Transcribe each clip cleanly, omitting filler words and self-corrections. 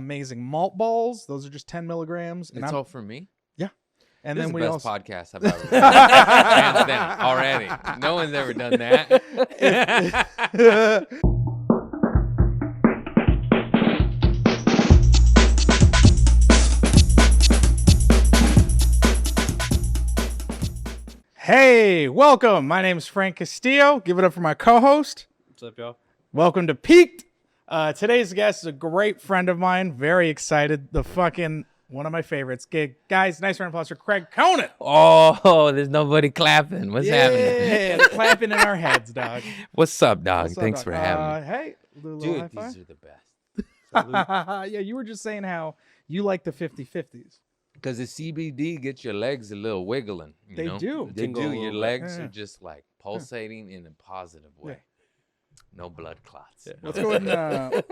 amazing malt balls. Those are just 10 milligrams. And It's all for me? Yeah. And This then is we the also best podcast I've ever done. Hands down, already. No one's ever done that. Hey, welcome. My name is Frank Castillo. Give it up for my co-host. What's up, y'all? Welcome to Peaked. Today's guest is a great friend of mine. Very excited. One of my favorites. Guys, nice round of applause for Craig Conant. Oh, there's nobody clapping. What's happening? Yeah, clapping in our heads, dog. What's up, dog? What's up, Thanks dog? for having me. Hey, little Dude, high five. these are the best. Yeah, you were just saying how you like the 50-50s. Because the CBD gets your legs a little wiggling. They do. They Tingle a do. little Your bit. legs Yeah. are just like pulsating in a positive way. No blood clots. Yeah. Let's go ahead and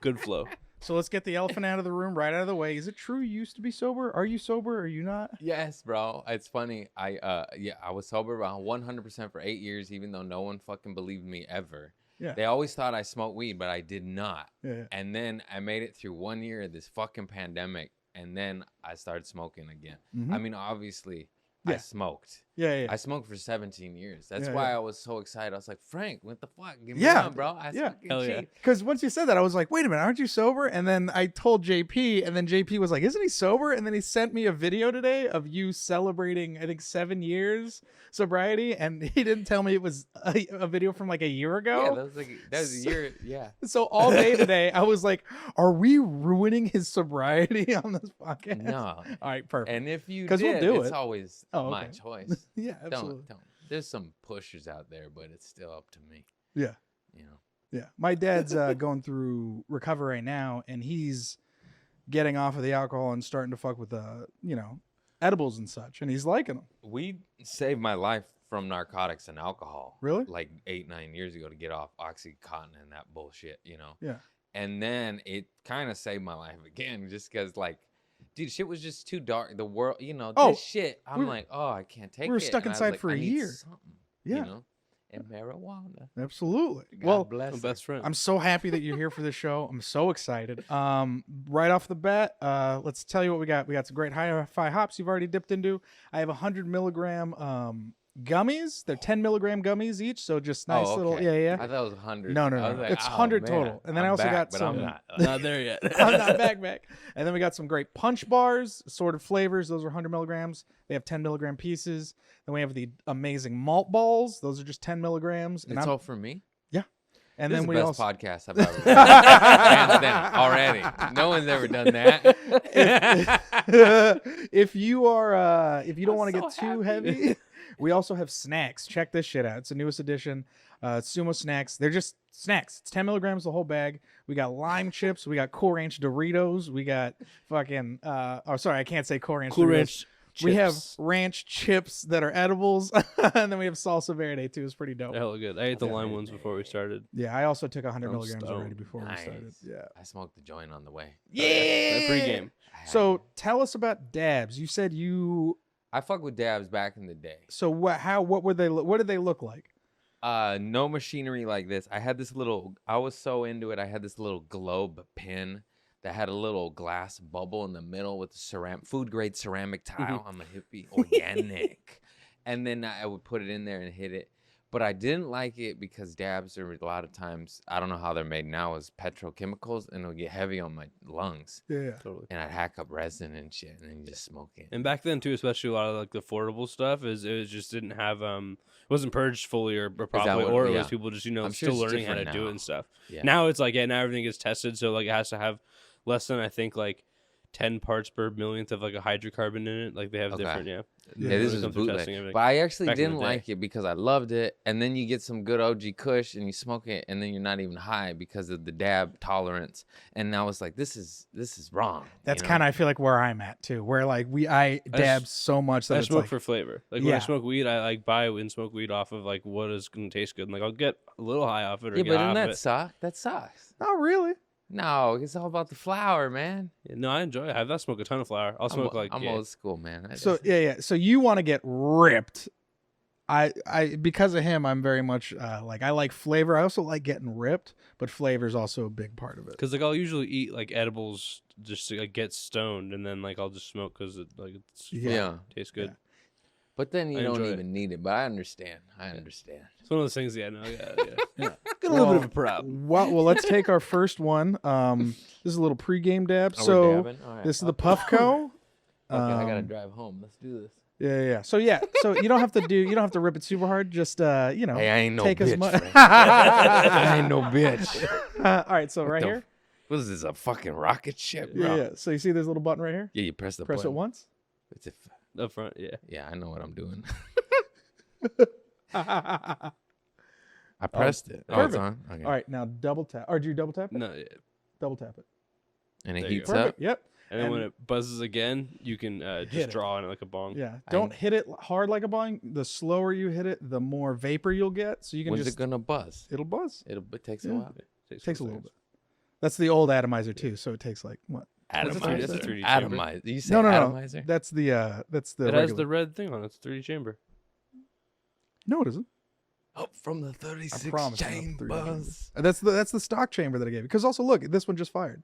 Good flow. so let's get the elephant out of the room, right out of the way. Is it true you used to be sober? Are you sober? Or are you not? Yes, bro. It's funny. I was sober around 100% for 8 years, even though no one fucking believed me ever. Yeah. They always thought I smoked weed, but I did not. Yeah. And then I made it through 1 year of this fucking pandemic, and then I started smoking again. Mhm. I mean, obviously, Yeah. I smoked. Yeah. I smoked for 17 years. That's Yeah, why yeah. I was so excited. I was like, Frank, what the fuck? Give me Yeah. one, bro. I Yeah. fucking Hell yeah. cheat. Because once you said that, I was like, wait a minute, aren't you sober? And then I told JP, and then JP was like, isn't he sober? And then he sent me a video today of you celebrating, I think, 7 years sobriety. And he didn't tell me it was a video from like a year Yeah, ago. that was a year. Yeah. So all day today, I was like, are we ruining his sobriety on this podcast? No. All right, perfect. And if you 'Cause we'll did, do it's it. always Oh, my okay. choice. Yeah, absolutely. Don't. There's some pushers out there, but it's still up to me. Yeah. You know. Yeah. My dad's going through recovery right now, and he's getting off of the alcohol and starting to fuck with, edibles and such, and he's liking them. Weed saved my life from narcotics and alcohol. Really? Like 8-9 years ago to get off Oxycontin and that bullshit, Yeah. And then it kind of saved my life again, just because, like, dude, shit was just too dark. The world, Oh, this shit. I'm like, oh, I can't take it. we were stuck And I was inside like, for I a need year. something, Yeah. And marijuana. Absolutely. God Well, bless My her. best friend. I'm so happy that you're here for this show. I'm so excited. Right off the bat, let's tell you what we got. We got some great HIFI hops you've already dipped into. I have 100 milligram gummies. They're 10 milligram gummies each, so just nice little. okay. Yeah. I thought it was 100. No. I was like, It's oh, 100 man, total. And then I I'm also back, got but some. I'm not. Not there yet. I'm not back. And then we got some great punch bars, assorted flavors. Those are 100 milligrams. They have 10 milligram pieces. Then we have the amazing malt balls. Those are just 10 milligrams. And It's all for me. and This then is we the also. best podcast I've ever done. Hands down, already. No one's ever done that. If you don't want to I'm get so too happy. heavy, we also have snacks. Check this shit out. It's the newest edition. TSUMO snacks. They're just snacks. It's 10 milligrams the whole bag. We got lime chips. We got Cool Ranch Doritos. We got fucking. Sorry, I can't say Cool Ranch. Cool Doritos. Ranch. We have chips. ranch chips that are edibles, and then we have salsa verde too. It's pretty dope. Hella good. I ate the lime ones before we started. Yeah, I also took 100 I'm milligrams stoned. already before we started. Nice. Yeah. I smoked the joint on the way. Yeah. Pre-game. So tell us about dabs. You said you. I fuck with dabs back in the day. So what were they? What did they look like? No machinery like this. I was so into it. I had this little globe pin that had a little glass bubble in the middle with the food grade ceramic tile. I'm a hippie, organic. And then I would put it in there and hit it. But I didn't like it because dabs are a lot of times, I don't know how they're made now, is petrochemicals, and it'll get heavy on my lungs. Yeah. Totally. And I'd hack up resin and shit, and then you just smoke it. And back then too, especially a lot of like the affordable stuff just didn't have it wasn't purged fully or properly, what- or it yeah. was people just I'm sure still it's learning how to different do now. it and stuff. Yeah. Now it's like now everything gets tested, so like it has to have less than I think like 10 parts per millionth of like a hydrocarbon in it. Like they have Okay. different Yeah, Yeah, when this it is a comes to testing bootleg. everything. But I actually Back in the didn't day. like it because I loved it. And then you get some good OG Kush and you smoke it and then you're not even high because of the dab tolerance. And I was like, this is wrong. That's kind of I feel like where I'm at too. Where like I dab so much that I it's smoke like for flavor. Like when Yeah. I smoke weed, I like buy and smoke weed off of like what is going to taste good. And like I'll get a little high off it or Yeah, get but high doesn't off that it. suck? That sucks. not really. No, it's all about the flower, man. Yeah, no, I enjoy it. I smoke a ton of flower. I'll smoke I'm old school, man. So yeah. So you want to get ripped I because of him, I'm very much like I like flavor. I also like getting ripped, but flavor is also a big part of it. Because like I'll usually eat like edibles just to like get stoned, and then like I'll just smoke because it like it's fun. Yeah. Tastes good. Yeah. But then you I don't enjoy even need it. But I understand. I understand. It's one of those things. Yeah, no, yeah. Yeah. Got a little bit of a problem. Well, let's take our first one. This is a little pregame dab. Oh, we're So dabbing? All right. this is the Puffco. Okay, I gotta drive home. Let's do this. Yeah. So you don't have to rip it super hard. Just you know, Hey, I ain't no take bitch. as much. I ain't no bitch. All right, so right the here. What is this? A fucking rocket ship, bro? Yeah. So you see this little button right here? Yeah, you press the Press button. it once. It's a Up front, yeah. yeah, I know what I'm doing. All I pressed it. Oh, it's perfect. on. Okay. right, now double tap. Or do you double tap it? No, yeah. Double tap it. And it There you heats go. up. Perfect. Yep. And then And- when it buzzes again, you can Hit just it. draw on it like a bong. Yeah. I Don't know. hit it hard like a bong. The slower you hit it, the more vapor you'll get. So you can When's just it gonna buzz? it'll buzz. It takes a Yeah. while. It takes a little bit. That's the old atomizer too. So it takes like what? What's it That's a Atomizer. 3D chamber. Atomizer. You say No. atomizer? That's the It has regular. the red thing on it. It's 3D chamber. No, it isn't. Up from the I 36 promise. it's not 3D chamber. chambers. That's the stock chamber that I gave you. Because also look, this one just fired,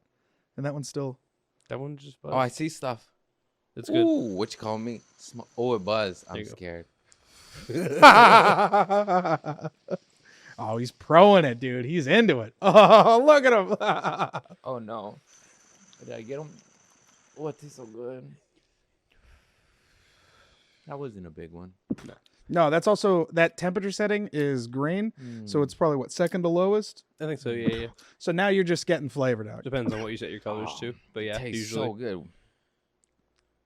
and that one's still. That one just buzzed. Oh, I see stuff. It's good. Ooh, what you call me? Oh, it buzzed. There I'm you go. scared. Oh, he's proing it, dude. He's into it. Oh, look at him. Oh no. Did I get them? Oh, it tastes so good. That wasn't a big one. No, that's also that temperature setting is green, so it's probably what, second to lowest. I think so. Yeah. So now you're just getting flavored out. Depends on what you set your colors Oh, to. But yeah, tastes usually. so good.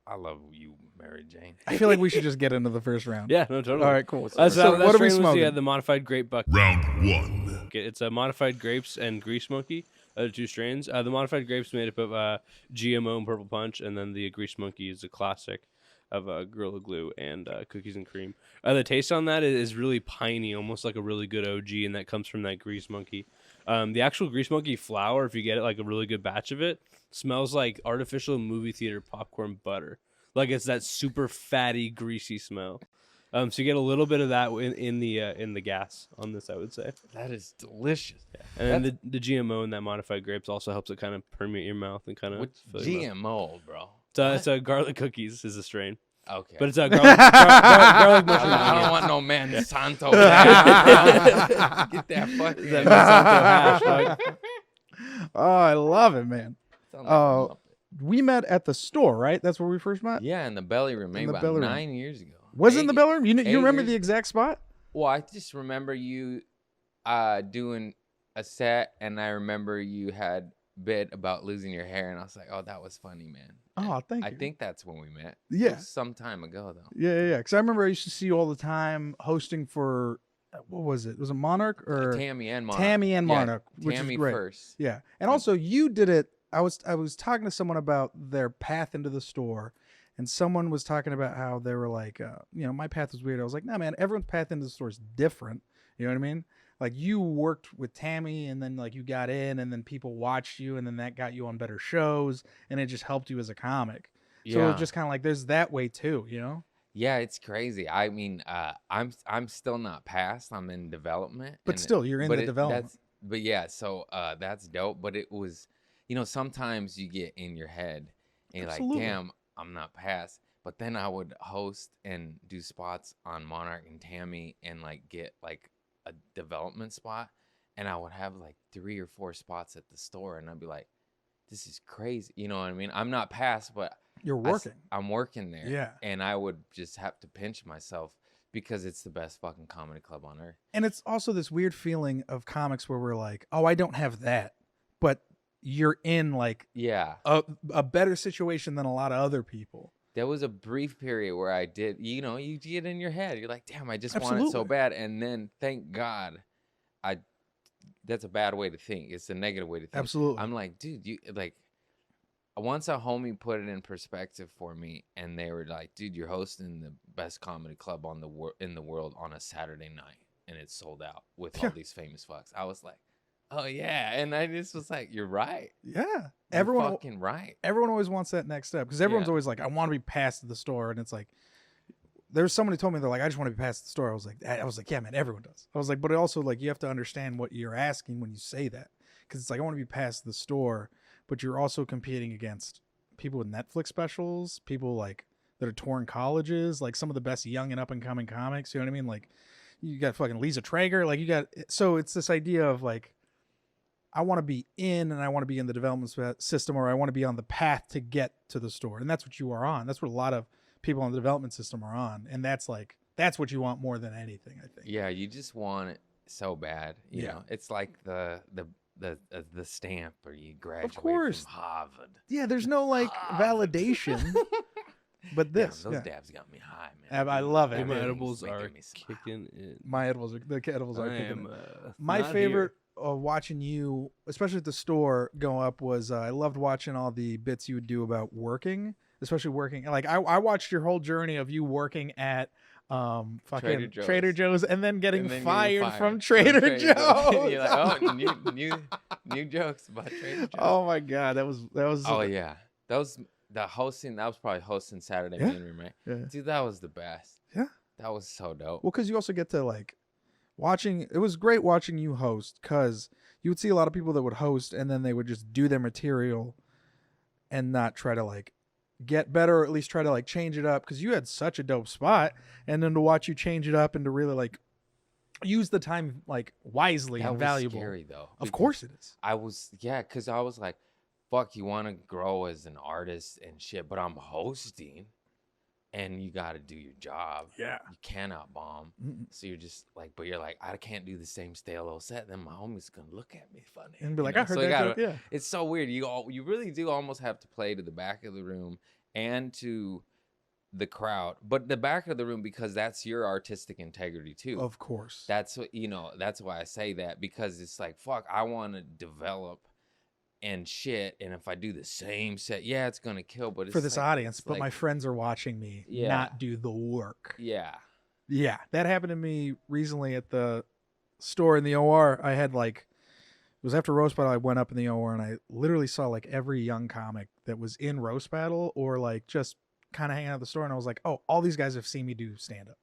I love you, Mary Jane. I feel like we should just get into the first round. Yeah, no, totally. All right, cool. So So that what are we strain was smoking? the modified grape bucket. Round one. It's a modified grapes and grease monkey. The two strains. The modified grapes made up of GMO and purple punch, and then the grease monkey is a classic of Gorilla Glue and cookies and cream. The taste on that is really piney, almost like a really good OG, and that comes from that grease monkey. The actual grease monkey flour, if you get it like a really good batch of it, smells like artificial movie theater popcorn butter. Like it's that super fatty, greasy smell. So you get a little bit of that in the gas on this, I would say. That is delicious. And then the GMO in that modified grapes also helps it kind of permeate your mouth and kind of Which fill your mouth. GMO, bro? It's a garlic cookies is a strain, Okay. but it's a garlic mushroom. I don't want no Monsanto. Get that fucking. That Monsanto hash, dog. Oh, I love it, man. Sound like a Oh, Muppet. we met at the store, right? That's where we first met. Yeah, in the belly room, maybe the about belly room. 9 years ago. Was it in the Eight- belly room? You 8 remember years- the exact spot? Well, I just remember you doing a set, and I remember you had bit about losing your hair, and I was like, "Oh, that was funny, man." Oh, thank you. I think that's when we met. Yeah. It was some time ago though. Yeah. Because I remember I used to see you all the time hosting for what was it? Was it Monarch or Tammy and Monarch. Tammy and Yeah, Monarch, which Tammy is great. first. Yeah, and also you did it. I was talking to someone about their path into the store, and someone was talking about how they were like, my path was weird. I was like, nah, man, everyone's path into the store is different. You know what I mean? Like you worked with Tammy, and then like you got in, and then people watched you, and then that got you on better shows, and it just helped you as a comic. So it Yeah. was just kind of like there's that way too, you know? Yeah, it's crazy. I mean, I'm still not past. I'm in development. But and still, you're in the development. But yeah, so that's dope. But it was, sometimes you get in your head and you're Absolutely. like, damn, I'm not past. But then I would host and do spots on Monarch and Tammy and like get like a development spot, and I would have like 3 or 4 spots at the store, and I'd be like, this is crazy. You know what I mean? I'm not past, but You're working. I'm working there. Yeah. And I would just have to pinch myself because it's the best fucking comedy club on earth. And it's also this weird feeling of comics where we're like, oh, I don't have that. But you're in like Yeah. a better situation than a lot of other people. There was a brief period where I did, you get in your head. You're like, damn, I just want it so Absolutely. bad. And then thank God, that's a bad way to think. It's a negative way to think. Absolutely. I'm like, dude, once a homie put it in perspective for me, and they were like, dude, you're hosting the best comedy club in the world on a Saturday night, and it's sold out with all these famous fucks. I was like, oh yeah, and I just was like, you're right. Yeah. You're Everyone fucking right. always wants that next step because everyone's Yeah. always like, I want to be past the store. And it's like, there's someone who told me they're like, I just want to be past the store. I was like, yeah, man, everyone does. I was like, but also like you have to understand what you're asking when you say that, because it's like I want to be past the store, but you're also competing against people with Netflix specials, people like that are touring colleges, like some of the best young and up and coming comics. You know what I mean? Like you got fucking Lisa Traeger, like you got. So it's this idea of like, I want to be in, and I want to be in the development system, or I want to be on the path to get to the store, and that's what you are on. That's what a lot of people on the development system are on, and that's what you want more than anything, I think. Yeah, you just want it so bad. You know, it's like the stamp, or you graduate from Harvard. Yeah, there's no like validation. But this, those dabs got me high, man. I love it. My edibles are kicking in. My edibles are kicking in. My not favorite watching you, especially at the store, go up was I loved watching all the bits you would do about working, especially working. Like I watched your whole journey of you working at fucking Trader Joe's and then getting fired from Trader Joe's. You're like, oh, new jokes about Trader Joe's. Oh my god, that was. Oh yeah, that was the hosting. That was probably hosting Saturday Main Room, right? Yeah. Dude, that was the best. Yeah, that was so dope. Well, because you also get to like watching. It was great watching you host, because you would see a lot of people that would host and then they would just do their material and not try to like get better, or at least try to like change it up, because you had such a dope spot, and then to watch you change it up and to really like use the time like wisely and valuable. Scary though. Of course it is. Because I was like, fuck, you want to grow as an artist and shit, but I'm hosting, and you got to do your job. Yeah, you cannot bomb. So you're just like, but you're like, I can't do the same stale old set. Then my homie's gonna look at me funny and be like, I heard that joke. Yeah, it's so weird. You really do almost have to play to the back of the room and to the crowd, but the back of the room, because that's your artistic integrity too. Of course, that's what that's why I say that, because it's like, fuck, I want to develop and shit, and if I do the same set, yeah, it's gonna kill, but it's for this like, audience, but like, my friends are watching me not do the work. Yeah, that happened to me recently at the store in the OR. I had like, it was after Roast Battle, I went up in the OR and I literally saw like every young comic that was in Roast Battle or like just kind of hanging out at the store, and I was like, oh, all these guys have seen me do stand-up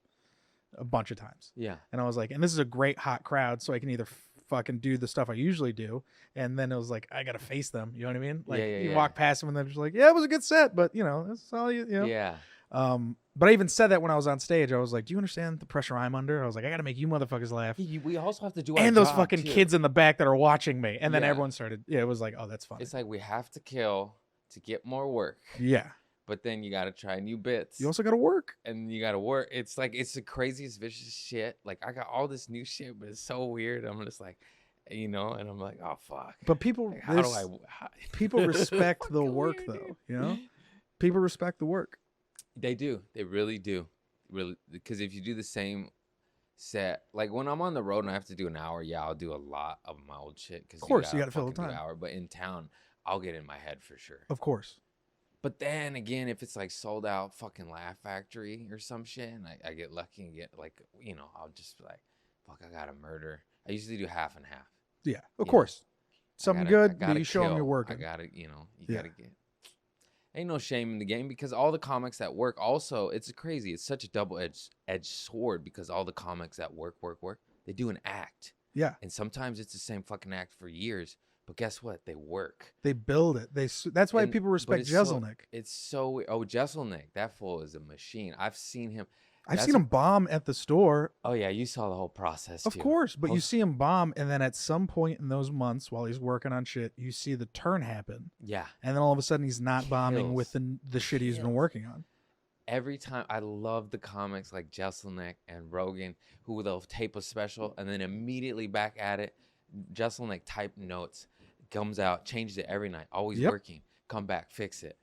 a bunch of times. Yeah. And I was like, and this is a great hot crowd, so I can either fucking do the stuff I usually do, and then it was like, I gotta face them, you know what I mean? Like you walk past them and they're just like, yeah, it was a good set, but you know, that's all you know. Yeah. But I even said that when I was on stage. I was like, do you understand the pressure I'm under? I was like, I gotta make you motherfuckers laugh. We also have to do and those fucking kids in the back that are watching me. And then everyone started, it was like, oh, that's funny. It's like we have to kill to get more work. Yeah. But then you got to try new bits. You also got to work. And you got to work. It's like, it's the craziest vicious shit. Like, I got all this new shit, but it's so weird. I'm just like, and I'm like, oh, fuck. But people, like, people respect the work, though, you know? People respect the work. They do. They really do. Really. Because if you do the same set, like when I'm on the road and I have to do an hour, I'll do a lot of my old shit. Of course, you got to fill the time. Hour, but in town, I'll get in my head for sure. Of course. But then again, if it's like sold out fucking Laugh Factory or some shit, and I get lucky and get like, I'll just be like, fuck, I gotta murder. I usually do half and half. Yeah, of course. Something good, but you show them you're working. I gotta, you gotta get. Ain't no shame in the game, because all the comics that work also, it's crazy. It's such a double-edged sword, because all the comics that work, they do an act. Yeah. And sometimes it's the same fucking act for years. But guess what? They work. They build it. That's why people respect Jeselnik. It's so Jeselnik, that fool is a machine. I've seen him. I've seen him bomb at the store. Oh yeah, you saw the whole process. Of course, but you see him bomb, and then at some point in those months while he's working on shit, you see the turn happen. Yeah. And then all of a sudden he's not bombing with the shit he's been working on. Every time, I love the comics like Jeselnik and Rogan, who they'll tape a special and then immediately back at it. Jeselnik type notes. Comes out, changes it every night, always working. Come back, fix it,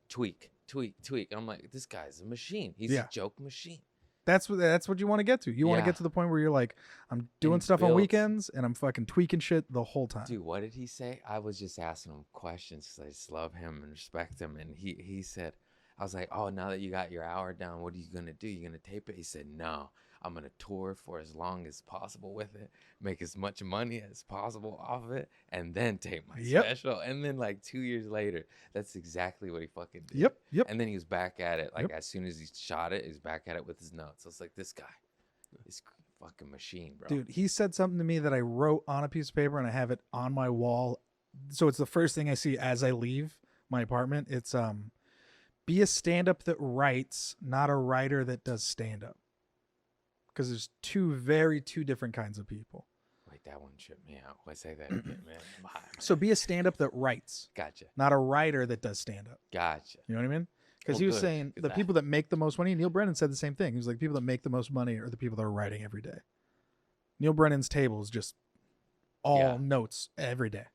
tweak. And I'm like, this guy's a machine. He's a joke machine. That's what you want to get to. You want to get to the point where you're like, I'm doing stuff on weekends and I'm fucking tweaking shit the whole time. Dude, what did he say? I was just asking him questions because I just love him and respect him. And he said, I was like, oh, now that you got your hour down, what are you going to do? You going to tape it? He said, no, I'm going to tour for as long as possible with it, make as much money as possible off of it, and then tape my special. And then like 2 years later, that's exactly what he fucking did. Yep. And then he was back at it. Like as soon as he shot it, he was back at it with his notes. I was like, this guy is fucking machine, bro. Dude, he said something to me that I wrote on a piece of paper and I have it on my wall. So it's the first thing I see as I leave my apartment. It's be a stand-up that writes, not a writer that does stand-up. Because there's two different kinds of people. Wait, that one tripped me out. Why say that again, man? So be a stand-up that writes. Gotcha. Not a writer that does stand-up. Gotcha. You know what I mean? Because he was saying the people that make the most money, Neil Brennan said the same thing. He was like, people that make the most money are the people that are writing every day. Neil Brennan's table is just all notes every day.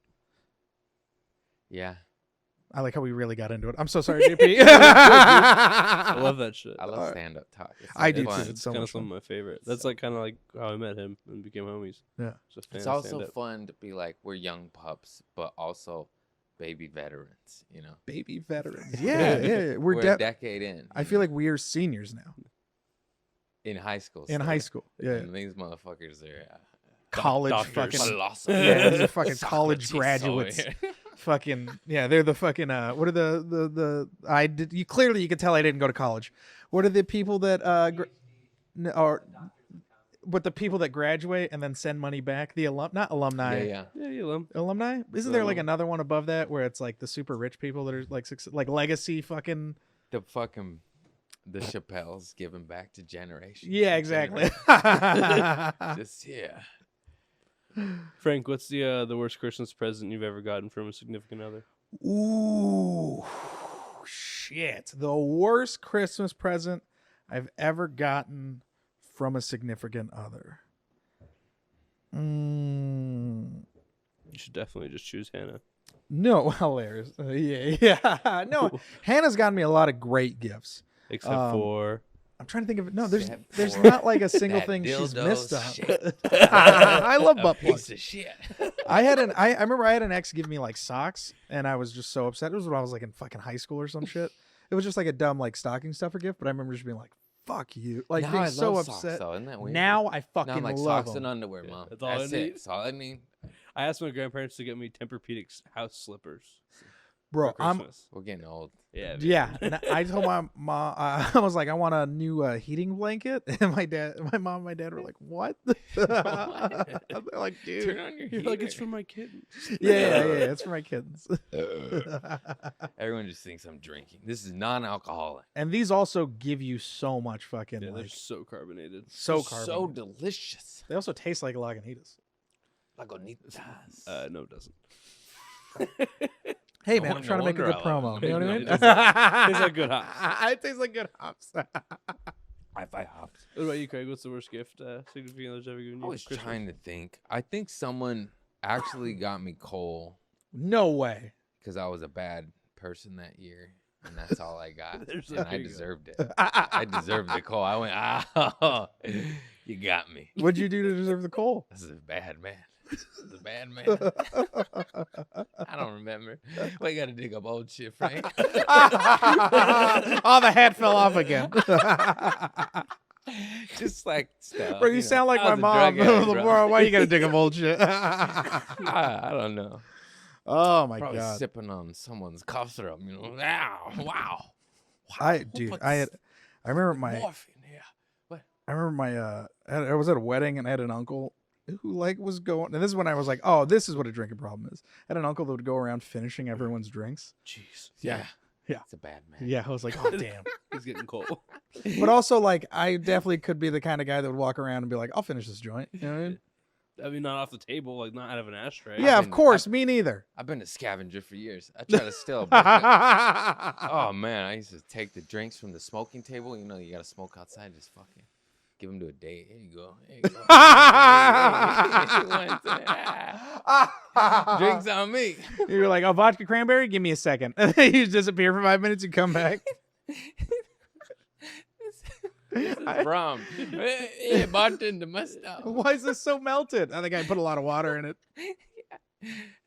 Yeah. I like how we really got into it. I'm so sorry, JP. I love that shit. I love stand-up talk. I do too. fun. It's so kind much of some of my favorite. That's like kind of like how I met him and became homies. Yeah. Just a fan It's of also stand-up. fun to be like, we're young pups, but also baby veterans, you know? Baby veterans. Yeah. We're a decade in. I feel like we are seniors now. In high school. In high school. Yeah. And these motherfuckers are College doctors. fucking. philosophy. Yeah, these are fucking college Socrates over graduates. here. Fucking they're the fucking what are the I did you clearly you could tell I didn't go to college. What are the people that but the people that graduate and then send money back, the not alumni. Yeah. Yeah, you love him. Alumni? Isn't there like another one above that where it's like the super rich people that are like legacy fucking The Chappelles giving back to generations. Yeah, and exactly. generations. Just Frank, what's the worst Christmas present you've ever gotten from a significant other? Ooh, shit. The worst Christmas present I've ever gotten from a significant other. You should definitely just choose Hannah. No, hilarious. Yeah. No, Hannah's gotten me a lot of great gifts. Except for... I'm trying to think of it. No, there's Except not like a single that thing she's dildo missed on. shit. I love butt Piece plugs. of shit. I remember I had an ex give me like socks, and I was just so upset. It was when I was like in fucking high school or some shit. It was just like a dumb like stocking stuffer gift, but I remember just being like, "Fuck you!" Like Now being I so love upset. socks, though. Isn't that weird? Now I Now fucking I'm like love socks them. and underwear, mom. that's all I That's need. it. That's all I need. I asked my grandparents to get me Tempur-Pedic's house slippers Bro, for I'm Christmas. We're getting old. Yeah. man. yeah. And I told my mom, I was like, I want a new heating blanket, and my mom, and my dad were like, "What?" They're like, "Dude, Turn on your You're like, it's heater. for my kittens. yeah, it's for my kids." Everyone just thinks I'm drinking. This is non-alcoholic. And these also give you so much fucking Yeah, they're like so carbonated. so So carbonated. delicious. They also taste like Lagunitas. Lagunitas. No, it doesn't. Hey No man, I'm wonder- trying to make a wonder good I love promo. it. You know what I It mean? tastes like good hops. It tastes like good hops. Hi-Fi hops. What about you, Craig? What's the worst gift significant other's ever given you? I was for Christmas? trying to think. I think someone actually got me coal No way. because I was a bad person that year, and that's all I got. There's And there I you go. deserved it. I deserved the coal. I went, oh, you got me. What'd you do to deserve the coal? This is a bad man. This is a bad man. I don't remember. We got to dig up old shit, Frank. Oh, the hat fell off again. Just like stuff. Bro, you sound like I my was a mom. drug addict, bro. Bro, why you gotta dig up old shit? I don't know. Oh my Probably god. sipping on someone's cough syrup, you know. Ow, wow. I Who puts remember my morphine here? What? I remember my I was at a wedding and I had an uncle who like was going, and this is when I was like, oh, this is what a drinking problem is. I had an uncle that would go around finishing everyone's drinks. Jeez. Yeah. It's a bad man. Yeah, I was like, oh damn. He's getting cold. But also like I definitely could be the kind of guy that would walk around and be like, I'll finish this joint. You know what I mean? I mean, not off the table, like not out of an ashtray. Yeah, of been- course, me neither. I've been a scavenger for years. I try to steal a bucket. Oh man, I used to take the drinks from the smoking table. You know, you gotta smoke outside. Just fucking give them to a date. Here you go. Here you go. Drinks on me. You're like, oh, vodka cranberry? Give me a second. And then you disappear for 5 minutes and come back. This is Brom. Hey, bartender, must stop. Why is this so melted? I think I put a lot of water in it.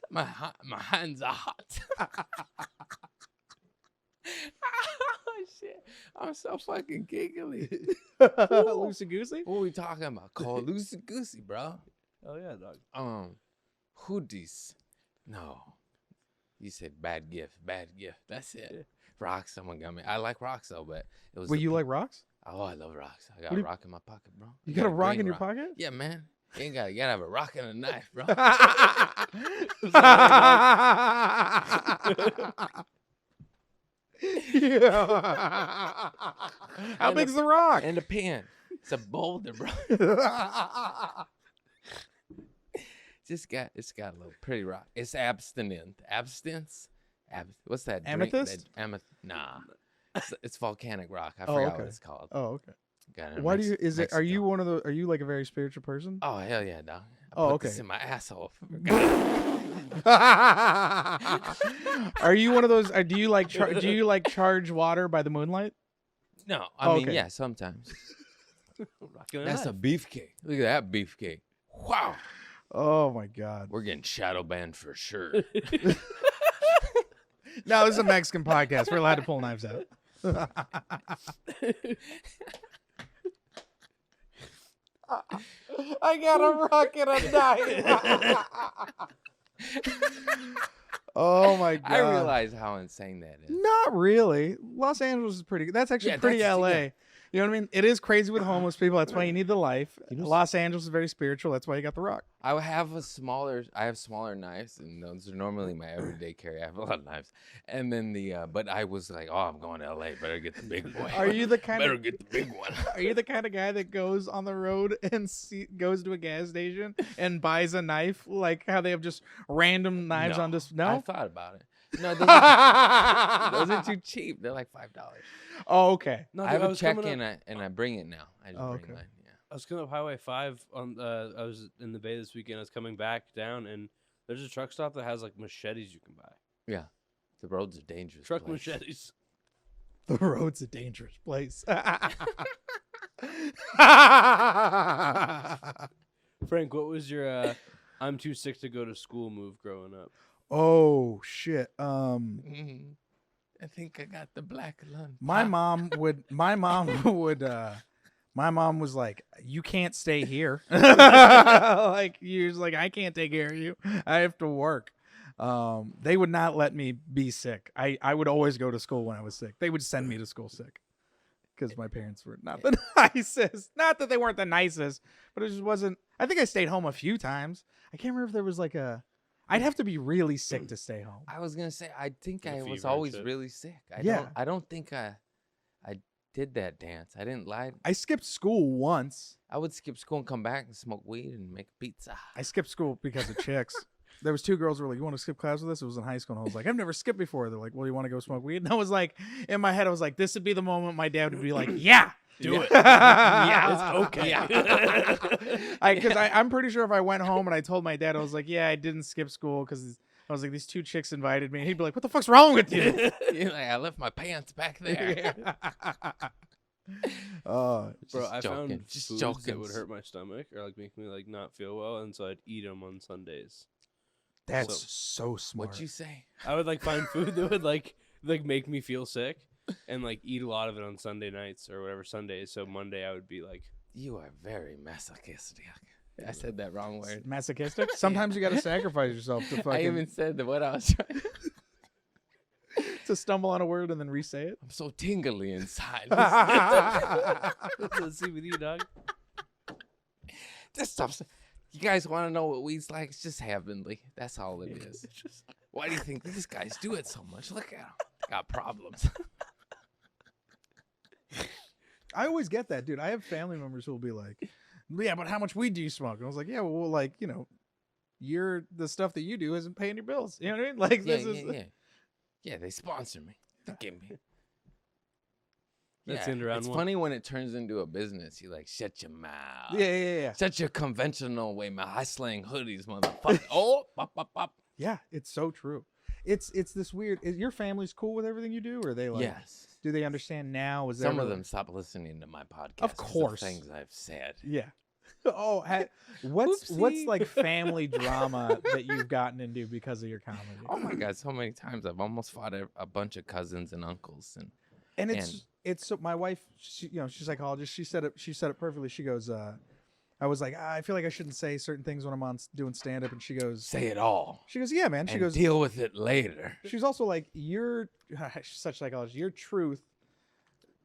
My hands are hot. Oh, I'm so fucking giggly. Loosey goosey. What are we talking about? Call Loosey Goosey, bro. Oh yeah, dog. Hoodies. No. You said bad gift. That's it. Yeah. Rocks, someone got me. I like rocks though, but it was. Wait, you like rocks? Oh, I love rocks. I got What do a you- rock in my pocket, bro. You got a rock green in your pocket? Yeah, man. You gotta have a rock and a knife, bro. How And big's the rock? And a pen. It's a boulder, bro. It's got a little pretty rock. It's abstinent. Abstinence? What's that? drink? Amethyst? Nah. It's volcanic rock. I Oh, forgot okay. what it's called. Oh, okay. Got it in Why do you? Is it? Are you Mexico. one of the? Are you like a very spiritual person? Oh, hell yeah, dog. I Oh, put okay. this in my asshole. Are you one of those? Do you like? Do you like charge water by the moonlight? No, I Oh, mean, okay. yeah, sometimes. Rocking a That's a knife. beefcake. Look at that beefcake. Wow. Oh my God! We're getting shadow banned for sure. No, this is a Mexican podcast. We're allowed to pull knives out. I got a rock and a knife. Oh my God! I realize how insane that is. Not really. Los Angeles is pretty good. That's actually Yeah, pretty that's- LA. yeah. You know what I mean? It is crazy with homeless people. That's why you need the life. You know- Los Angeles is very spiritual. That's why you got the rock. I have smaller knives, and those are normally my everyday carry. I have a lot of knives, and then but I was like, oh, I'm going to LA. Better get the big boy. Are you the kind Better of get the big one. Are you the kind of guy that goes on the road and goes to a gas station and buys a knife, like how they have just random knives on this? I No. thought about it. No, those are too cheap. They're like $5. Oh, okay. No, I dude, have a check coming in up- and I bring it now. I just Oh, bring okay. mine. Yeah. I was coming up Highway 5 on. I was in the Bay this weekend. I was coming back down, and there's a truck stop that has like machetes you can buy. Yeah. The roads are dangerous. Truck place. machetes. The road's a dangerous place. Frank, what was your "I'm too sick to go to school" move growing up? Oh shit. Mhm. I think I got the black lung. My mom would. My mom was like, "You can't stay here." Like you was like, "I can't take care of you. I have to work." They would not let me be sick. I would always go to school when I was sick. They would send me to school sick because my parents were not the nicest. Not that they weren't the nicest, but it just wasn't. I think I stayed home a few times. I can't remember if there was like a. I'd have to be really sick to stay home. I was gonna say I think With a I was fever and always shit. really sick. Yeah. I don't think I did that dance. I didn't lie. I skipped school once. I would skip school and come back and smoke weed and make pizza. I skipped school because of chicks. There was two girls who were like, "You want to skip class with us?" It was in high school, and I was like, "I've never skipped before." They're like, "Well, you want to go smoke weed?" And I was like, in my head, I was like, "This would be the moment my dad would be like, yeah, do it." Yeah, it's okay. Because I'm pretty sure if I went home and I told my dad, I was like, "Yeah, I didn't skip school because I was like, these two chicks invited me," and he'd be like, "What the fuck's wrong with you?" You're like, I left my pants back there. Oh, Bro, Just I joking. found Just foods joking. that would hurt my stomach or like make me like not feel well, and so I'd eat them on Sundays. that's So- so smart. What'd you say? I would like find food that would like make me feel sick, and like eat a lot of it on Sunday nights or whatever Sundays. So Monday I would be like, You are very masochistic. I said that wrong word. Masochistic? Sometimes you got to sacrifice yourself to I fucking even said what I was trying. to stumble on a word and then re-say it. I'm so tingly inside. "That's a CBD, dog." This stuff's. You guys want to know what weed's like? It's just heavenly. That's all it is. Why do you think these guys do it so much? Look at them. They got problems. I always get that, dude. I have family members who will be like, "Yeah, but how much weed do you smoke?" And I was like, "Yeah, well, like, you know, the stuff that you do isn't paying your bills. You know what I mean? Like, Yeah, this is yeah. Yeah, they sponsor me. They give me. That's in round it's one. funny when it turns into a business. You like shut your mouth. yeah. Shut your conventional way mouth. I slang hoodies, motherfucker. Oh, pop, pop, pop. Yeah, it's so true. It's this weird. Is your family's cool with everything you do, or are they like? Yes. Do they understand now? Was Some there of ever- them stop listening to my podcast. Of 'cause course. things I've said. Yeah. Oh, what's Whoopsie. like family drama that you've gotten into because of your comedy? Oh my god, so many times I've almost fought a bunch of cousins and uncles, and And it's so my wife, she's a psychologist. She said it perfectly. She goes, I was like, I feel like I shouldn't say certain things when I'm on doing stand up, and she goes, say it all. She goes, yeah, man. She and goes, deal with it later. She's also like, she's such a psychologist. Your truth,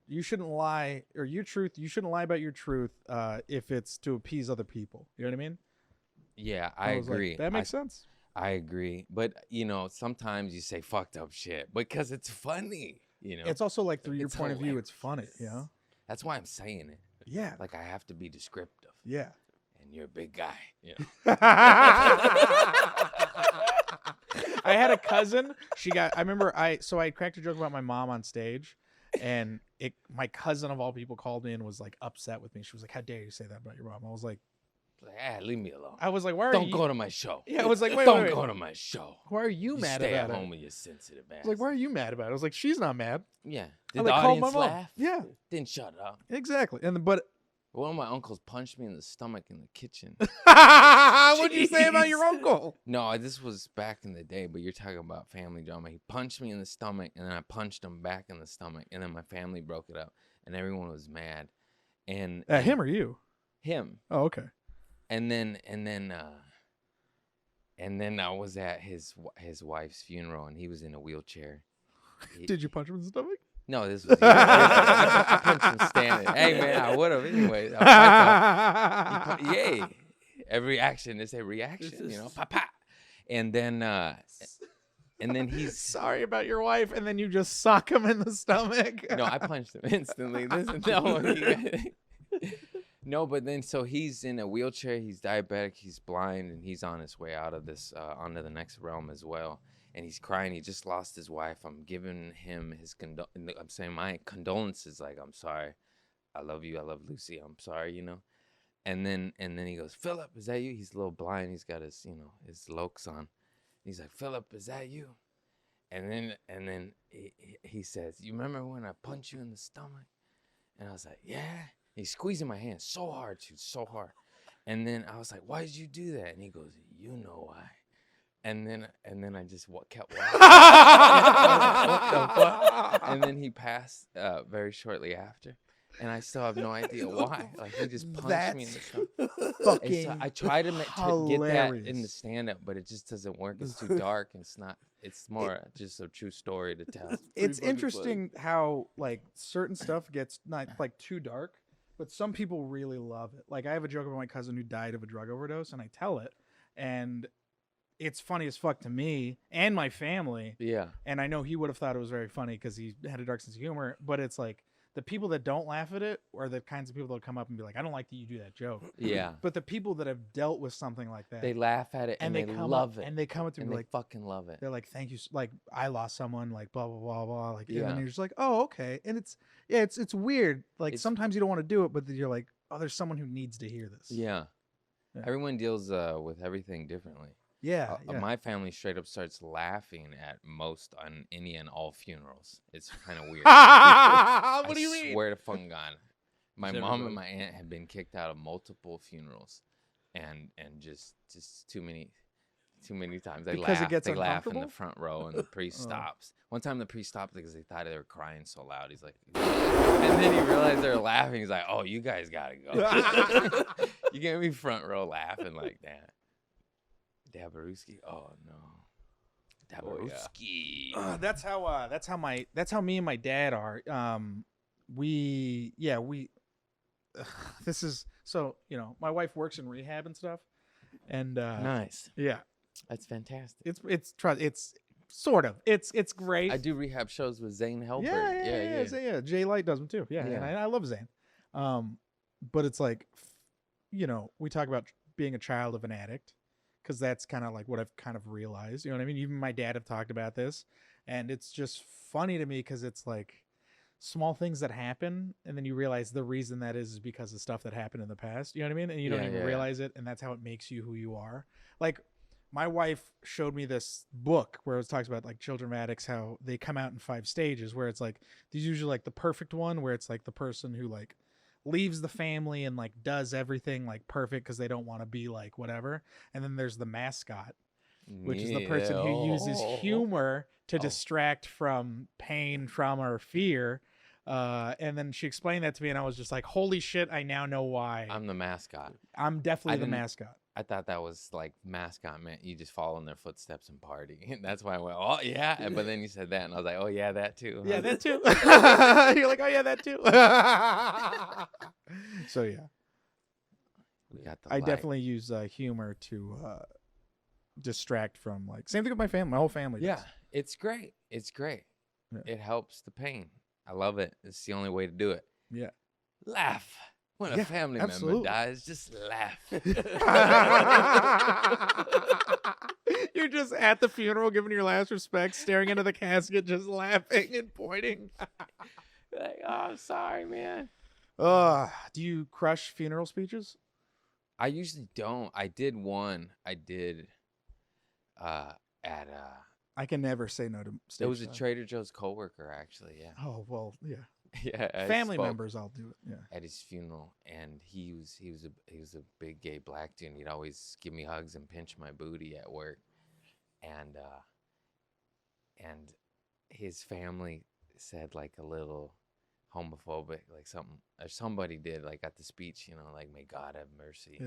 you shouldn't lie, or you shouldn't lie about your truth if it's to appease other people. You know what I mean? Yeah, I agree. Like, that makes sense. I agree. But, sometimes you say fucked up shit because it's funny, It's also like through your point of view, it's funny, That's why I'm saying it. Yeah. Like I have to be descriptive. Yeah. And you're a big guy. Yeah. I had a cousin. I cracked a joke about my mom on stage, and my cousin of all people called me and was like upset with me. She was like, "How dare you say that about your mom?" I was like, leave me alone. I was like, "Why are Don't you? go to my show." Yeah, I was like, "Wait, Don't go to my show. Why are you mad stay about at it?" home with your sensitive ass. I was like, "Why are you mad about it?" I was like, "She's not mad." Yeah. I Did the called my audience mom. laugh? Yeah. Then shut up. Exactly. But one of my uncles punched me in the stomach in the kitchen. what'd you say about your uncle? No, this was back in the day, but you're talking about family drama. He punched me in the stomach, and then I punched him back in the stomach, and then my family broke it up, and everyone was mad. And him or you? Him. Oh, okay. And then I was at his wife's funeral, and he was in a wheelchair. Did you punch him in the stomach? No, this was I punched him standing. Hey man, I would have anyway. Yay! Every action is a reaction, pa. And then he's sorry about your wife, and then you just sock him in the stomach. No, I punched him instantly. No, but then so he's in a wheelchair. He's diabetic. He's blind, and he's on his way out of this onto the next realm as well. And he's crying. He just lost his wife. I'm giving him I'm saying my condolences. Like, I'm sorry. I love you. I love Loosey. I'm sorry. And then he goes, Philip, is that you? He's a little blind. He's got his his lokes on. He's like, Philip, is that you? And then he says, you remember when I punched you in the stomach? And I was like, yeah. He's squeezing my hand so hard, dude, so hard. And then I was like, why did you do that? And he goes, you know why. And then I just kept walking. What the fuck? And then he passed very shortly after. And I still have no idea why. Like, he just punched me in the stomach. Fucking I try to get that in the stand-up, but it just doesn't work. It's too dark. And it's more just a true story to tell. It's interesting how, like, certain stuff gets not, like, too dark, but some people really love it. Like, I have a joke about my cousin who died of a drug overdose, and I tell it. And it's funny as fuck to me and my family. Yeah. And I know he would have thought it was very funny because he had a dark sense of humor, but it's like, the people that don't laugh at it are the kinds of people that'll come up and be like, I don't like that you do that joke. Yeah. But the people that have dealt with something like that, they laugh at it and they love it. And they come up to me like, fucking love it. They're like, thank you. Like, I lost someone, like, blah, blah, blah, blah. Like, yeah. And then you're just like, oh, okay. And it's weird. Like, sometimes you don't want to do it, but then you're like, oh, there's someone who needs to hear this. Yeah. Everyone deals with everything differently. Yeah, My family straight up starts laughing at most on any and all funerals. It's kind of weird. What do you mean? I swear to fucking God. My mom and my aunt have been kicked out of multiple funerals, and just too many times. They because laugh. It gets they laugh in uncomfortable? the front row, and the priest stops. One time the priest stopped because they thought they were crying so loud. He's like, and then he realized they were laughing. He's like, oh, you guys gotta go. You can't be front row laughing like that. Dabaruski. Oh no. Dabaruski. That's how me and my dad are. This is so, my wife works in rehab and stuff. And nice. Yeah. That's fantastic. It's sort of. It's great. I do rehab shows with Zane Helbert. Yeah. Jay Light does them too. Yeah. And I love Zane. But it's like, we talk about being a child of an addict, because that's kind of like what I've kind of realized. You know what I mean? Even my dad have talked about this, and it's just funny to me because it's like small things that happen, and then you realize the reason that is because of stuff that happened in the past. You know what I mean? And you don't even realize it, and that's how it makes you who you are. Like, my wife showed me this book where it talks about, like, children of addicts, how they come out in 5 stages, where it's like, there's usually like the perfect one where it's like the person who like leaves the family and like does everything like perfect because they don't want to be like whatever. And then there's the mascot, which is the person who uses humor to distract from pain, trauma, or fear. And then she explained that to me, and I was just like, holy shit, I now know why. I'm the mascot. I'm definitely the didn't- mascot. I thought that was like mascot meant you just follow in their footsteps and party. And that's why I went, oh yeah. But then you said that, and I was like, oh yeah, that too. Yeah, that too. You're like, oh yeah, that too. So yeah, We got the I light. definitely use humor to distract from like same thing with my family. My whole family. Yeah, does. it's great. It's great. Yeah. It helps the pain. I love it. It's the only way to do it. Yeah. Laugh. When a Yeah, family absolutely. member dies, just laugh. You're just at the funeral giving your last respects, staring into the casket, just laughing and pointing. Like, oh, I'm sorry, man. Do you crush funeral speeches? I usually don't. I did one. I did at I can never say no to stage it was a time. Trader Joe's coworker, actually. Yeah. Oh well, yeah. Yeah. I Family spoke members, I'll do it. Yeah. at his funeral, and he was a big gay black dude. And he'd always give me hugs and pinch my booty at work, and his family said like a little homophobic, like something or somebody did like at the speech, like may God have mercy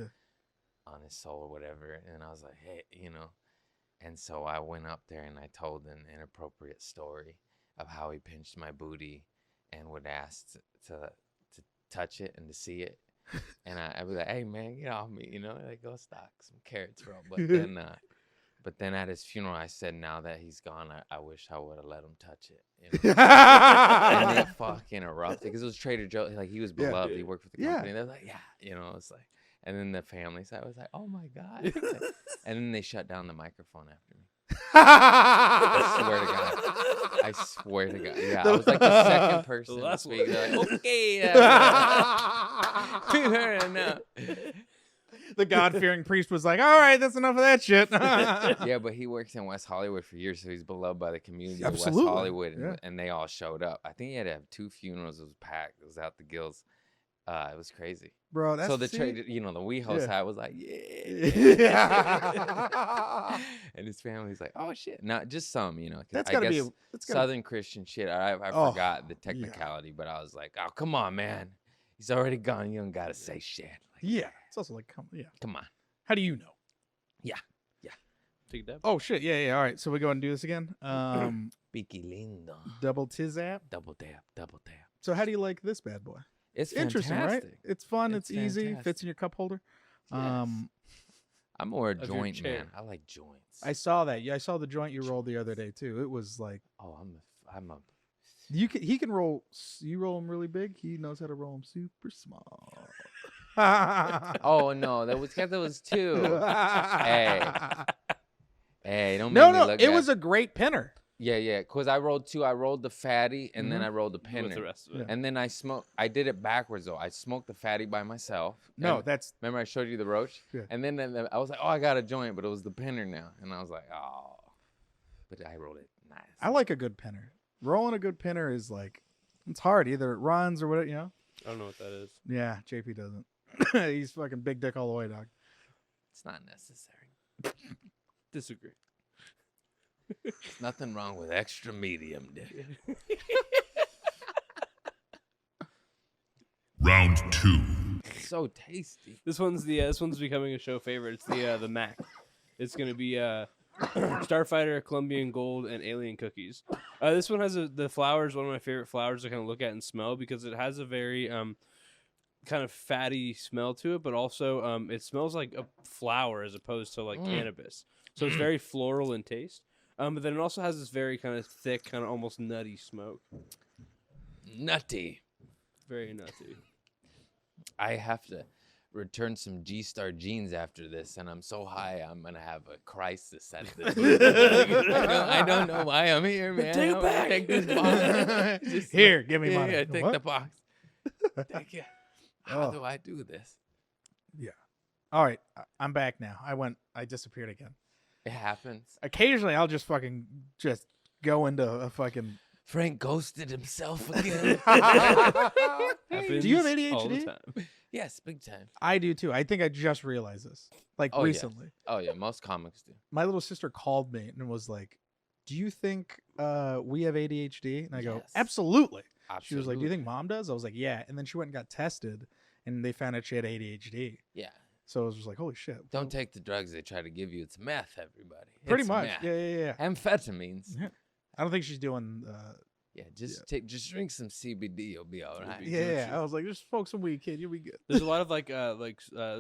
on his soul or whatever. And I was like, hey, and so I went up there and I told an inappropriate story of how he pinched my booty and would ask to touch it and to see it. And I'd be like, hey man, get off me, like go stock some carrots, bro. But then at his funeral, I said, now that he's gone, I wish I would have let him touch it. And they fucking erupted because it was Trader Joe. Like he was beloved. He worked for the company. They're like, yeah, it's like, and then the family side was like, oh my God. And then they shut down the microphone after me. I swear to God. Yeah, I was like the second person to speak. They're like, okay. Fair enough. The God-fearing priest was like, all right, that's enough of that shit. Yeah, but he works in West Hollywood for years, so he's beloved by the community of West Hollywood, and they all showed up. I think he had to have 2 funerals. It was packed. It was out the gills. It was crazy. Bro, that's so the trader, the WeHo side was like, yeah. And his family's like, oh shit. Not just some, 'cause That's I gotta guess be Southern Christian shit. I forgot the technicality, but I was like, oh, come on, man. He's already gone. You don't got to say shit. Like, yeah. It's also like, come on. How do you know? Yeah. Take that. Oh, shit. Yeah. All right. So we go and do this again. Piqui lindo. Double tizap. Double tap. So how do you like this bad boy? It's interesting, fantastic. right? It's fun. It's easy. fantastic. Fits in your cup holder. Yes. I'm more a Of your joint chair. man. I like joints. I saw that. Yeah, I saw the joint you rolled the other day too. It was like Oh, I'm a. he can roll. You roll him really big. He knows how to roll him super small. Oh no, that was 2. Hey, don't make me No. look It bad. was a great pinner. Yeah. Cause I rolled 2. I rolled the fatty, and then Mhm. I rolled the With pinner. the rest of it. Yeah. And then I smoked. I did it backwards though. I smoked the fatty by myself. No, And that's remember I showed you the roach. Yeah. And then I was like, oh, I got a joint, but it was the pinner now, and I was like, oh. But I rolled it nice. I like a good pinner. Rolling a good pinner is like it's hard. Either it runs or whatever. I don't know what that is. Yeah, JP doesn't. He's fucking big dick all the way, dog. It's not necessary. Disagree. There's nothing wrong with extra medium dick. Round 2. So tasty. This one's becoming a show favorite. It's the Mac. It's gonna be Starfighter, Colombian Gold, and Alien Cookies. This one has the flowers. One of my favorite flowers to kind of look at and smell because it has a very kind of fatty smell to it, but also it smells like a flower as opposed to like cannabis. So it's very floral in taste. But then it also has this very kind of thick, kind of almost nutty smoke. Nutty. Very nutty. I have to return some G-Star jeans after this, and I'm so high I'm gonna have a crisis at this. I don't know why I'm here, man. Take it I'm back. gonna take this box. Just Here, give me money. Yeah, take What? the box. Thank you. How Oh. do I do this? All right, I'm back now. I disappeared again. It happens. Occasionally, I'll just go into a fucking. Frank ghosted himself again. Happens Do you have all the ADHD? time. Yes, big time. I do too. I think I just realized this, like Oh, yeah. recently. Oh yeah, most comics do. My little sister called me and was like, "Do you think we have ADHD?" And I go, Yes. "Absolutely." She was like, "Do you think mom does?" I was like, "Yeah." And then she went and got tested, and they found out she had ADHD. Yeah. So I was just like, "Holy shit!" Don't take the drugs they try to give you. It's meth, everybody. Pretty It's much. meth. Yeah. Amphetamines. Yeah. I don't think she's doing. Yeah, just drink some CBD. You'll be all right. Yeah. I was like, just smoke some weed, kid. You'll be good. There's a lot of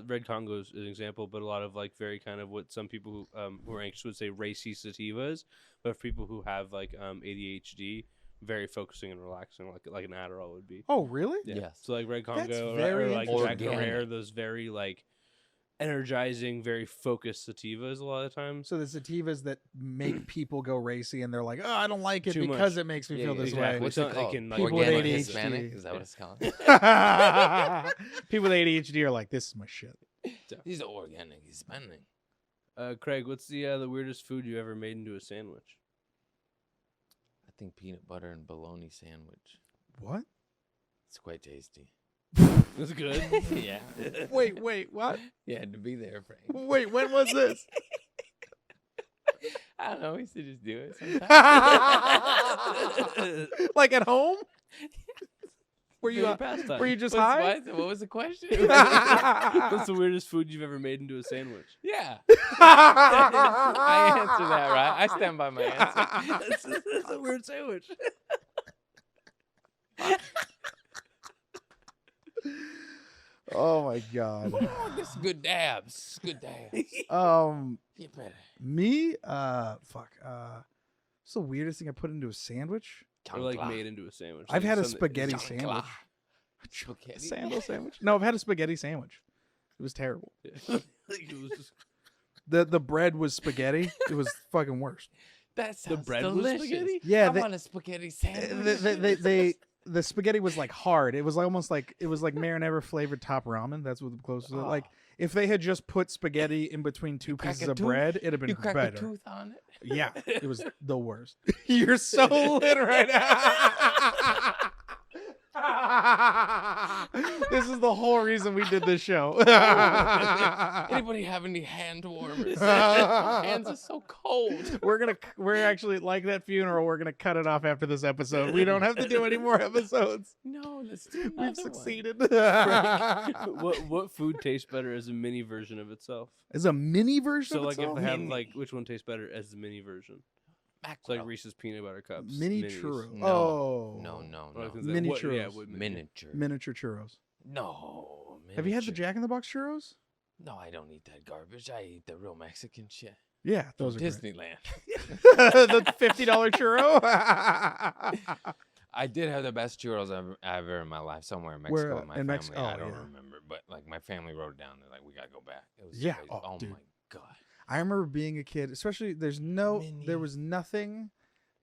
Red Congo is an example, but a lot of like very kind of what some people who are anxious would say racy sativas, but for people who have like ADHD, very focusing and relaxing, like an Adderall would be. Oh, really? Yeah. Yes. So like Red Congo That's or very like interesting. Jack Herrera, those very like energizing, very focused sativas a lot of times. So the sativas that make people go racy, and they're like, "Oh, I don't like it Too because much. it makes me Yeah, feel this exactly. way." What's It's it not- they called? can, like, People with Organic ADHD. Hispanic? Is that what it's called? People with ADHD are like, "This is my shit." He's organic Hispanic. Craig, what's the weirdest food you ever made into a sandwich? I think peanut butter and bologna sandwich. What? It's quite tasty. That's good. Yeah. Wait, what? You had to be there, Frank. Wait, when was this? I don't know. We used to just do it sometimes. Like at home? Were you Favorite pastime. were you just high? What was the question? What's the weirdest food you've ever made into a sandwich? Yeah. I answer that, right? I stand by my answer. That's a weird sandwich. Oh my god. Oh, this is good dabs. Good dabs. Get better. Me? Fuck. What's the weirdest thing I put into a sandwich? Or like made into a sandwich. I've Like had a something- spaghetti Chancla. sandwich. Spaghetti. Sandal sandwich? No, I've had a spaghetti sandwich. It was terrible. Yeah. Like, it was just, The bread was spaghetti. It was fucking worst. That sounds bread was delicious. spaghetti? Yeah, I they- want a spaghetti sandwich. The spaghetti was like hard. It was like almost like marinara flavored top ramen. That's what the closest. Oh. Like if they had just put spaghetti in between two crack pieces a of tooth? bread, it'd have been You crack better. a tooth on it? Yeah, it was the worst. You're so lit right now. This is the whole reason we did this show. Anybody have any hand warmers? My hands are so cold. We're actually like that funeral. We're gonna cut it off after this episode. We don't have to do any more episodes. No, let's do another We've one. succeeded. what food tastes better as a mini version of itself? Is a mini version. So of like if itself? they have Mini. like which one tastes better as the mini version? It's like Reese's peanut butter cups. mini minis. churro. No. Oh, No. Or I was gonna say, Mini what- yeah, churros. what Miniature. miniature churros. No. Have you had the miniature. Jack in the Box churros? No, I don't eat that garbage. I eat the real Mexican shit. Yeah, From those are great. Disneyland. The $50 churro. I did have the best churros ever in my life somewhere in Mexico Where, with my in family. Mex- I oh, don't yeah. remember, but like my family wrote it down. They're like, we gotta go back. It was Yeah. crazy. Oh, Oh dude. my god. I remember being a kid, especially there Mini. was nothing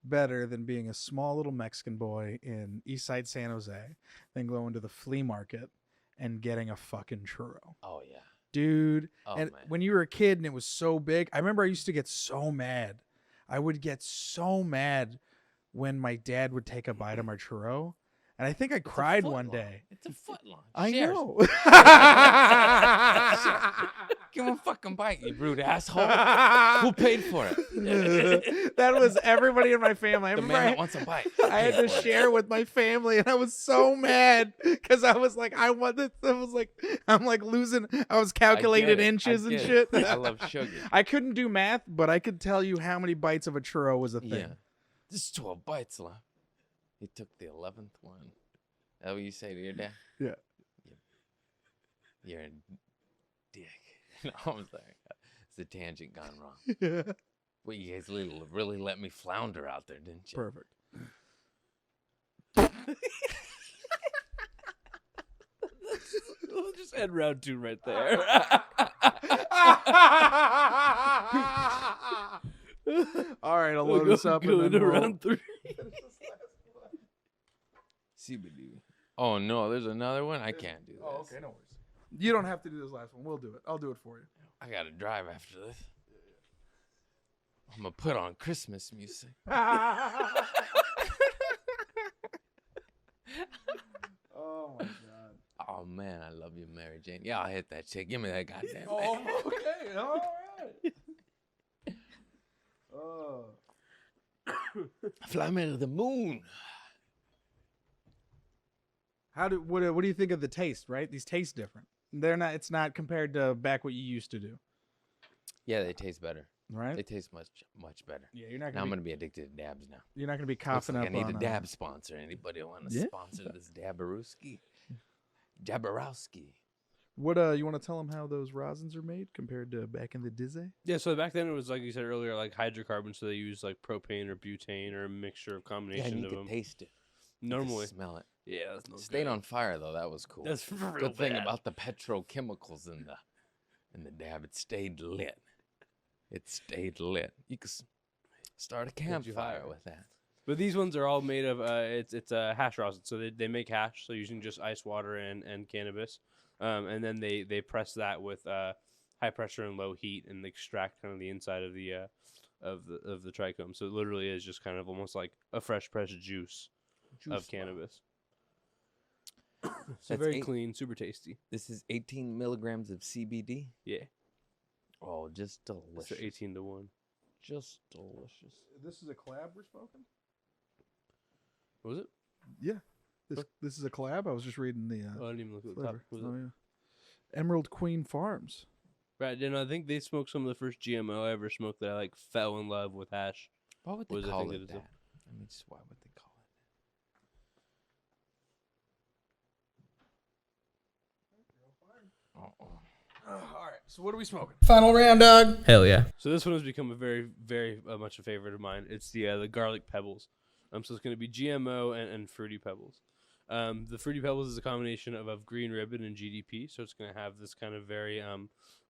better than being a small little Mexican boy in Eastside San Jose than going to the flea market and getting a fucking churro. Oh yeah. Dude, Oh and man. when you were a kid and it was so big, I remember I used to get so mad. I would get so mad when my dad would take a bite of my churro. And I think I cried one day. It's a foot long. I Share. know. Give him a fucking bite, you rude asshole. Who paid for it? That was everybody in my family. I The remember man that wants a bite. I had to share with my family, and I was so mad because I was like, I want this. I was like, I'm like losing. I was calculating inches and shit. I love sugar. I couldn't do math, but I could tell you how many bites of a churro was a thing. Yeah. There's 12 bites left. He took the 11th one. Is that what you say to your dad? Yeah. You're a dick. No, I'm sorry. It's a tangent gone wrong. Well, you guys really let me flounder out there, didn't you? Perfect. We'll just end round 2 right there. All right, I'll We'll load this up. go and into then we'll- round 3. CBD. Oh, no, there's another one? I can't do this. Oh, okay, no worries. You don't have to do this last one. We'll do it. I'll do it for you. I got to drive after this. I'm going to put on Christmas music. Oh my god. Oh, man, I love you, Mary Jane. Yeah, I'll hit that chick. Give me that goddamn Oh, thing. okay. All right. Oh. Fly me to the moon. What do you think of the taste? Right, these taste different. They're not. It's not compared to back what you used to do. Yeah, they taste better. Right. They taste much better. Yeah, you're not Now gonna. I'm gonna be addicted to dabs now. You're not gonna be Looks coughing like up I need on a dab sponsor. Anybody want to Yeah. sponsor this Dabarowski? Jabarowski. What you want to tell them how those rosins are made compared to back in the Dizzy? Yeah, so back then it was like you said earlier, like hydrocarbons. So they use like propane or butane or a mixture of Yeah, combination you of could them. taste it. You could Normally, smell it. yeah, that's no Stayed good. on fire though. That was cool. That's real Good thing bad. about the petrochemicals in the dab. It stayed lit. It stayed lit. You could start a campfire higher. with that. But these ones are all made of it's hash rosin. So they make hash. So using just ice water and cannabis, and then they press that with high pressure and low heat and extract kind of the inside of the trichome. So it literally is just kind of almost like a fresh pressed juice of cannabis. So That's very clean, super tasty. This is 18 milligrams of CBD. Yeah, Oh, just delicious. so 18-1. Just delicious. This is a collab we're smoking. What was it? Yeah, this is a collab. I was just reading the Oh, I didn't even look at the top. flavor. What was Oh, it? yeah. Emerald Queen Farms. Right, and I think they smoked some of the first GMO I ever smoked that I like fell in love with hash. Why would they Was the call thing it that it's that? a- I mean, just why would they call it? All right. So what are we smoking? Final round, dog. Hell yeah! So this one has become a very, very much a favorite of mine. It's the garlic pebbles. So it's going to be GMO and fruity pebbles. The fruity pebbles is a combination of green ribbon and GDP, so it's going to have this kind of very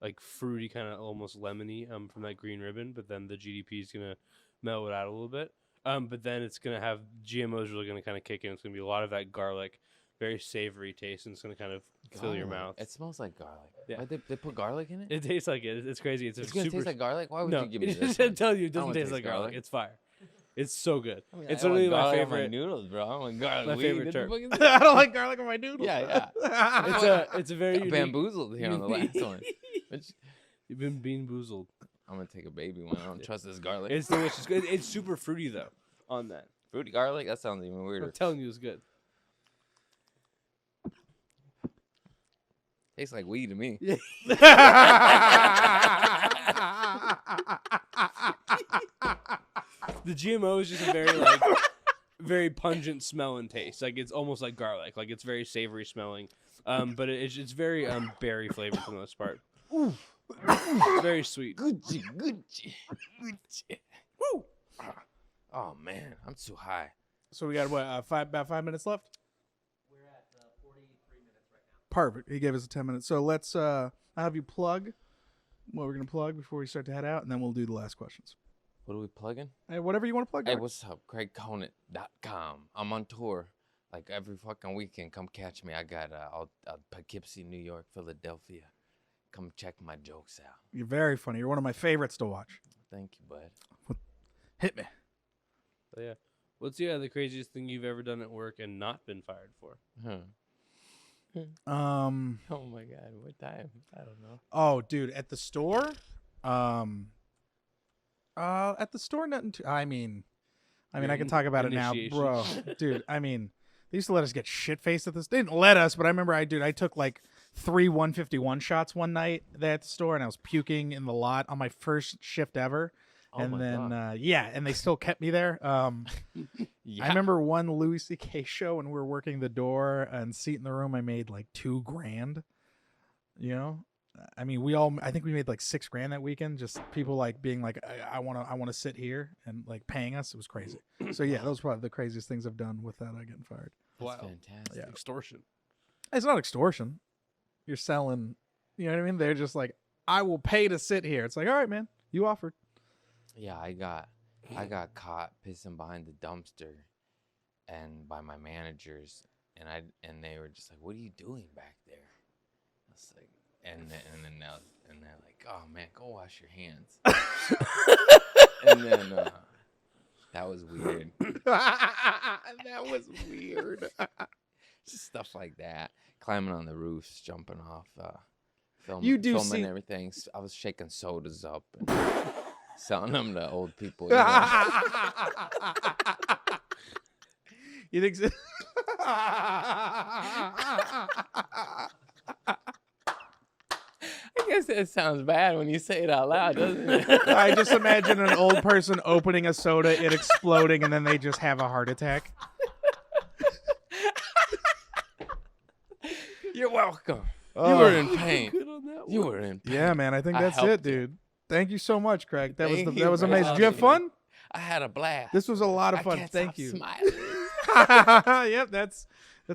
like fruity, kind of almost lemony from that green ribbon. But then the GDP is going to mellow it out a little bit. But then it's going to have GMOs really going to kind of kick in. It's going to be a lot of that garlic, very savory taste, and it's going to kind of fill your Garlic. mouth. It smells like garlic. Yeah. Why they put garlic in it? It tastes like it. It's crazy. It's It's gonna super taste like garlic. Why would no, you give me it this? doesn't one? tell you it I don't doesn't taste like taste garlic. garlic. It's fire. It's so good. I mean, It's I want literally my garlic on favorite. noodles, bro. I want garlic. My weed. favorite What the term. fuck is I that? don't like garlic on my noodles. Yeah. It's a very Got unique. bamboozled here on the last one. You've been bean boozled. I'm gonna take a baby one. I don't trust this garlic. It's delicious. It's super fruity though. On that, Fruity garlic? That sounds even weirder. I'm telling you, it's good. Tastes like weed to me. The GMO is just a very like very pungent smell and taste. Like it's almost like garlic. Like it's very savory smelling. But it's very berry flavored for the most part. Very sweet. Gucci. Woo! Oh man, I'm too high. So we got what? About 5 minutes left. We're at 43 minutes right now. Perfect. He gave us 10 minutes. So let's I'll have you plug what we're gonna plug before we start to head out, and then we'll do the last questions. What are we plugging? Hey, whatever you want to plug. Hey, Greg. what's up? CraigConant.com. I'm on tour like every fucking weekend. Come catch me. I got Poughkeepsie, New York, Philadelphia. Come check my jokes out. You're very funny. You're one of my favorites to watch. Thank you, bud. Hit me. So, yeah. What's the craziest thing you've ever done at work and not been fired for? Huh. Oh my God. What time? I don't know. Oh, dude, at the store. At the store, nothing. I mean, I can talk about it now, Initiation. bro. Dude, I mean, they used to let us get shit faced at this. They didn't let us, but I remember I took like 3 151 shots one night there at the store, and I was puking in the lot on my first shift ever. Oh And my then, God. and they still kept me there. Yeah. I remember one Louis C.K. show when we were working the door and seat in the room. I made like $2,000. You know, I mean, I think we made like $6,000 that weekend. Just people like being like, I want to sit here and like paying us. It was crazy. So yeah, those were probably the craziest things I've done without getting fired. That's Wow. fantastic. Yeah. Extortion. It's not extortion. You're selling. You know what I mean? They're just like, I will pay to sit here. It's like, all right, man, you offered. Yeah, I got caught pissing behind the dumpster, and by my managers, and they were just like, "What are you doing back there?" I was like, and they're like, "Oh man, go wash your hands." And then that was weird. That was weird. Just stuff like that, climbing on the roofs, jumping off, filming everything. I was shaking sodas up. And selling them to old people. You know? You think so? I guess that sounds bad when you say it out loud, doesn't it? I just imagine an old person opening a soda, it exploding, and then they just have a heart attack. You're welcome. You Oh. were in pain. Good on that You one. were in pain. Yeah, man. I think I that's helped it, dude. Thank you so much, Craig. That Thank was you that was for amazing. Did you have having fun? I had a blast. This was a lot of I fun. can't Thank stop you. smiling. Yep, that's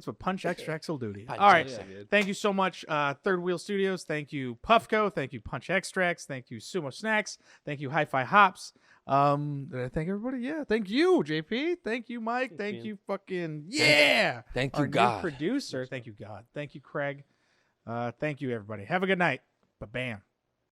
what punch extracts will do to you. Punch All right. extracts. Thank you so much, Third Wheel Studios. Thank you, PUFFCO. Thank you, Punch Extracts. Thank you, Sumo Snacks. Thank you, Hi-Fi Hops. Did I thank everybody? Yeah. Thank you, JP. Thank you, Mike. Thank man. you, fucking Thank our you, new God. producer. Thank you, God. Thank you, Craig. Thank you, everybody. Have a good night. Ba-bam.